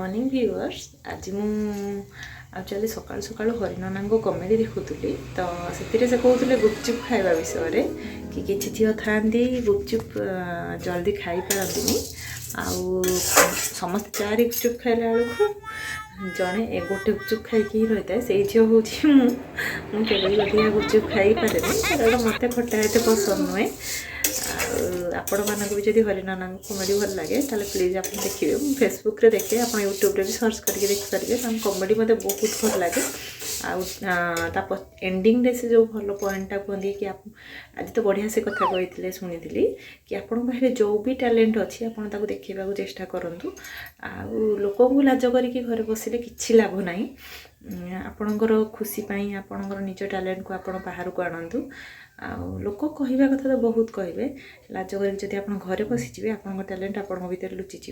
Morning viewers. आज मु actually सकाल सकाल हरिनाना को कमेडी देखुली तो से कहते गुपचुप खाइबा विषय कि किसी झील था गुपचुप जल्दी खाई पारती आउ समस्त चारि गुपचुप खाइला बेलू जड़े गोटे गुपचुप खाई रही है से झील हूँ मुझे अधिका गुपचुप खाई पारे कारण मत खटा एत पसंद नुहे। आपण मानक भी जब हरिनाना कमेडी भल लगे ताले प्लीज आप देखिए फेसबुक रे देखे आप यूट्यूब रे भी सर्च करके देखिपारे कमेडी मत बहुत भल लगे। आ एंडिंग रे से जो भल पॉइंटा कहते कि आज तो बढ़िया से कथा कही शुणी कि आपण पाखे जो भी टैलेंट अच्छी आप देखा चेष्टा करूँ आ लोक लाज करके घरे बसिले किसी लाभ ना आपणकर खुशी आपणकर निज टैलेंट को आपण बाहर को आणतु लोक कहवा कथा तो बहुत कहे लाज कर आप घरे बसीजे आप टैलेंट आपण भीतर लुचिज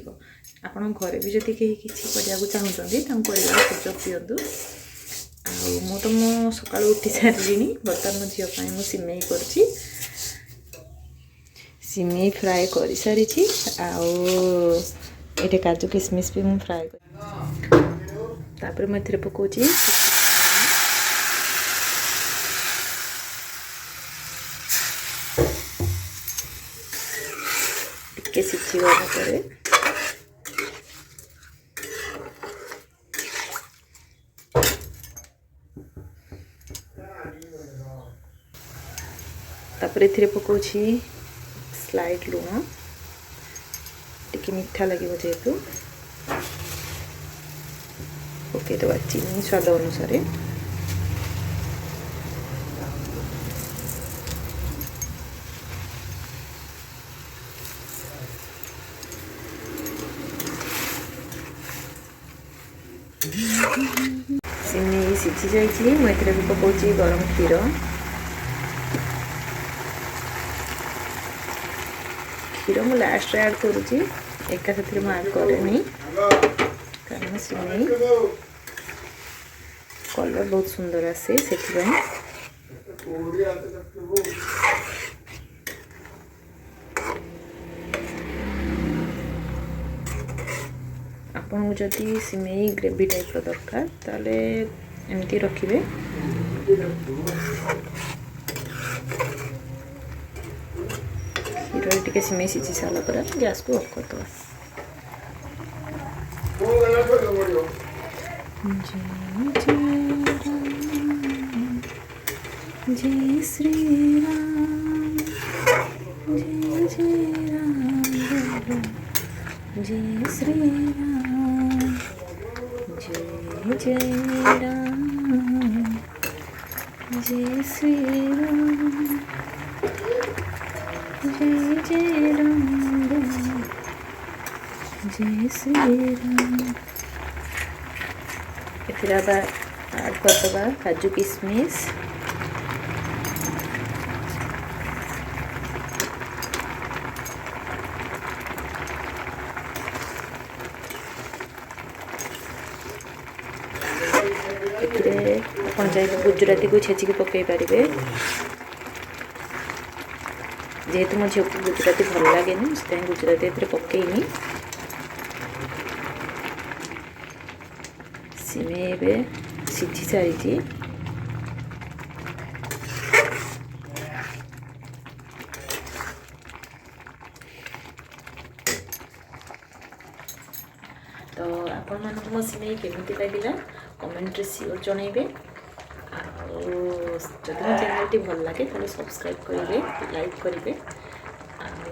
आप घरे भी जब कहीं किसी करने चाहते सुजोग दिंतु। मु तो मो सका उठी सारे बर्तमान मो झील मु सिमेई कर सिमेई फ्राए कर सारी आटे काजू किशमिश भी मुझे फ्राए कर मुझे पकाउची टिके सिझीगला तापर एथिरे पकाउची स्लाइड लुण टिके मीठा लगे जेहेतु पकईदवा चीनी स्वाद अनुसार सिमेई सीझी जाइए मुझे भी पकाउची गरम क्षीर क्षीर मु लास्ट ऐड करुँची एका साथी मैं ऐड कैनि कारण सिमेई कलर बहुत सुंदर आसे से आपन जदि सिमेई ग्रेवी टाइप दरकार ताले एमती रखिए क्षीर टिके सिमेई सीझी सारा पर गैस को ऑफ करदे जय श्री राम जय जय राम जय श्री राम जय जय राम जय श्री राम जय जय राम जय श्री राम। फिर अब ऐड करदे काजू किशमिश आप चाहिए गुजराती को छेचिकी पकई पारे जेहेतु मो झील को गुजराती भल लगे से गुजराती ए पकईनी सिमेई सीझी सारी तो आपण मान मो सिमेई केमती लगे कमेंट रे सियोर जनइबे जदि मो चैनल भल लगे तो सब्सक्राइब करेंगे लाइक करेंगे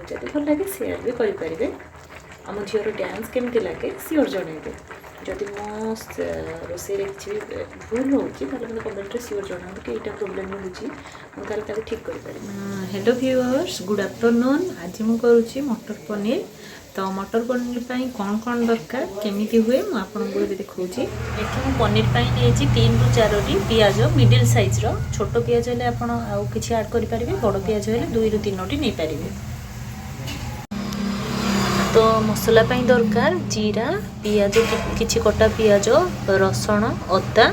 जदि भल लगे शेयर भी करेंगे आम झीर डांस केमती लगे सियोर जनइबे जदि मो रोषे किसी भूल होती मतलब कमेंट रे सियोर जनाऊँ कि यहाँ प्रोब्लेम मुझे ठीक करें। Hello viewers good afternoon. आज मुझे करुँची मटर पनीर तो मटर पनीर पाई कौन कौन दरकार केमिति हुए मु आपनको देखौची। एठी मु पनीर पाई नेछि 3 रु 4 पियाज मिडिल साइज रो छोट पियाज हेले आपण आउ किछि ऐड करि परिबे बड़ पियाज हेले 2 रु 3 नै परिबे। तो मसला पाई दरकार जीरा पियाज किछि कटा पियाज रसुण अदा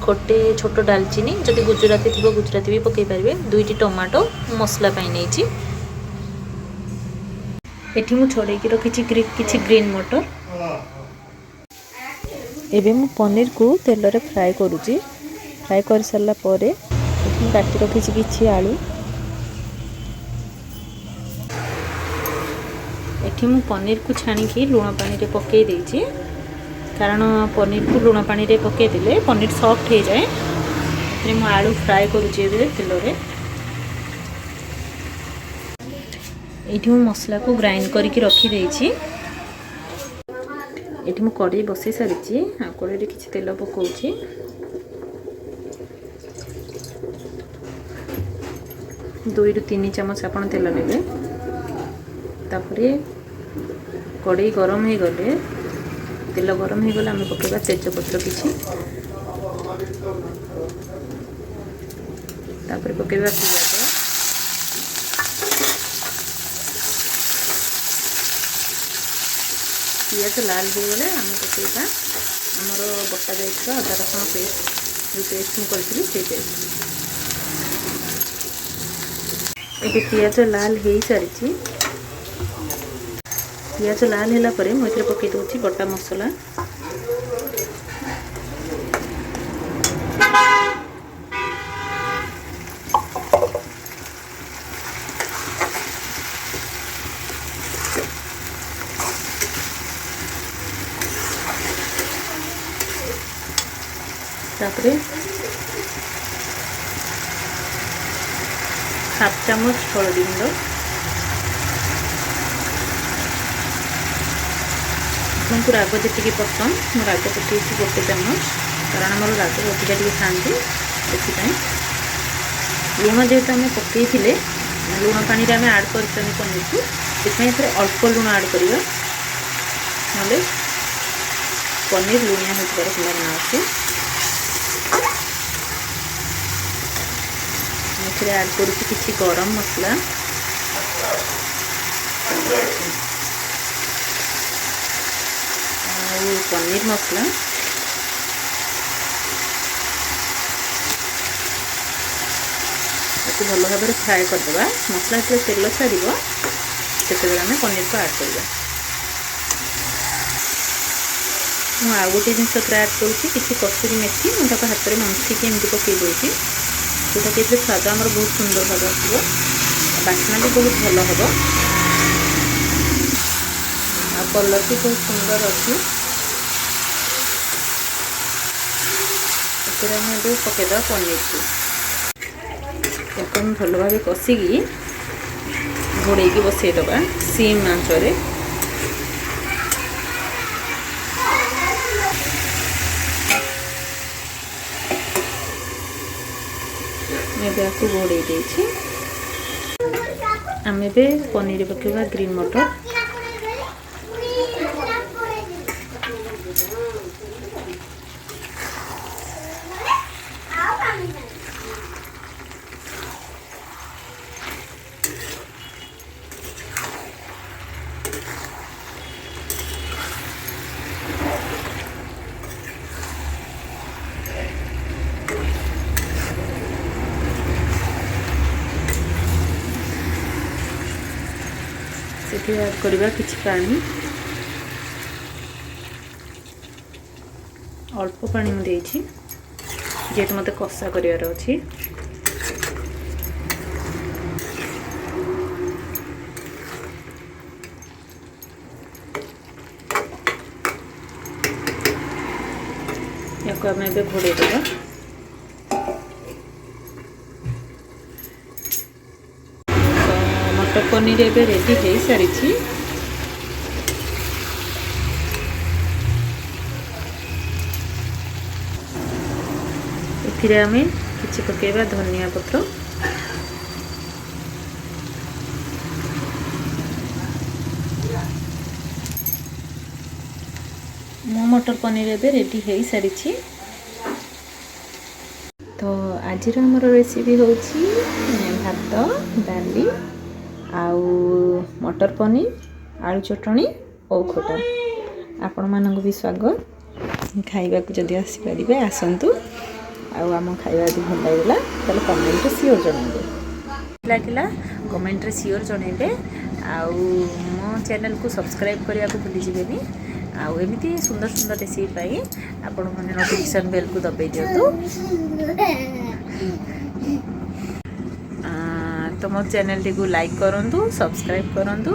गोटे छोट डालचीनी जदि गुजराती थी गुजराती भी पकई पारे 2टी टमाटो मसला पाई नेछि। एठी मु छोड़े कि रखी किछि ग्रीन मटर एबे मु पनीर को तेल रे फ्राए करूची। फ्राए कर सारा पर काटी रखी किछि आलू। एठी मु पनीर को छाणी की लुण पानी रे पके देछि, कारण पनीर को लुण पानी रे पके देले पनीर सॉफ्ट हो जाए। एठी मु आलू फ्राए करूची एबे तेल रे। एठी मु मसला को ग्राइंड करके रखी देछि। एठी मु कढ़ी बसई सारिछि। कढ़ी रे किछि तेल पकाउछि। 2 ରୁ 3 ଚାମଚ आपण तेल नेबे। तापरे कढ़ी गरम हो गले, तेल गरम हो गले आम पकेबा तेजपत्र किछि। तापरे पकेबा पियाज। पियाज लाल हो गले आम पकेबा हमर बटा जाइछा अदा रसुण पेस्ट, जो पेस्ट मु करथिली से पेस्ट। एबे पियाज लाल हो सारिछि। पियाज लाल होला परे मु एथरे पके दोछि बटा मसला। तापरे 7 चामच हल्दी गुंड, आपको राग जी पसंद मु राग पकई 1 चामच, कारण आम राग अधिका टे खाती से लुण जेहेतु आम पकई लुण पानी आम आड कर पनीर को, से अल्प लुण आड करवा ना पनीर लुणिया होबार संभावना अच्छी। आड करुच्ची किसी गरम मसला, पनीर मसला, भल भाव में फ्राए करदे। मसला जो तेल छाड़ से आम पनीर को आड करवा। मुझे आउ गोटे जिन आड करुँची किसी कसूरी मेथी मुझे हाथ में मंथिकी एमती पकई दूसरी, जोटा कि स्वाद आमर बहुत सुंदर भाव आसो, बास्ना भी बहुत भल हम, आ कलर भी बहुत सुंदर अच्छी। पकईद पनीर को एकदम भल भाव कषिकी घोड़े बसईदबा सीम आंचरे। आपको घोड़े आम ए पनीर पकेबा ग्रीन मटर। ऐड करवा किछि पानी, अल्प पानी मुझे जेहेतु मत कषा करार अच्छी। या आम ए घोड़े देवा। मटर पनीर एबे रेडी हो सारी। एथिरे आमे किछि पकेबा धनिया पत्र, मो मटर पनीर एबे रेडी हो सारी। तो आज आमर रेसिपी होची भात डाली आउ मटर पनीर आलू चटनी और खोटा। आपण मानक भी स्वागत खाइबा को जदि आसीपारे आसतु। आम खाइबा यदि भल लगला ताले कमेंट सियोर जणाइबे, लगिला कमेंट रे सियोर जणाइबे। आउ मो चैनल को सब्सक्राइब करने को भूली जिबेनी। ଆଉ ଏମିତି ସୁନ୍ଦର ସୁନ୍ଦର ରେସିପି ପାଇଁ ଆପଣମାନେ ନୋଟିଫିକେସନ୍ ବେଲ୍କୁ ଦବାଇ ଦିଅନ୍ତୁ। ତ ମୋ ଚ୍ୟାନେଲଟିକୁ ଲାଇକ୍ କରନ୍ତୁ, ସବସ୍କ୍ରାଇବ୍ କରନ୍ତୁ,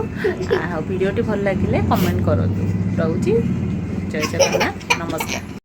ଆଉ ଭିଡ଼ିଓଟି ଭଲ ଲାଗିଲେ କମେଣ୍ଟ କରନ୍ତୁ। ରହୁଛି, ଜୟ ଜଗନ୍ନାଥ, ନମସ୍କାର।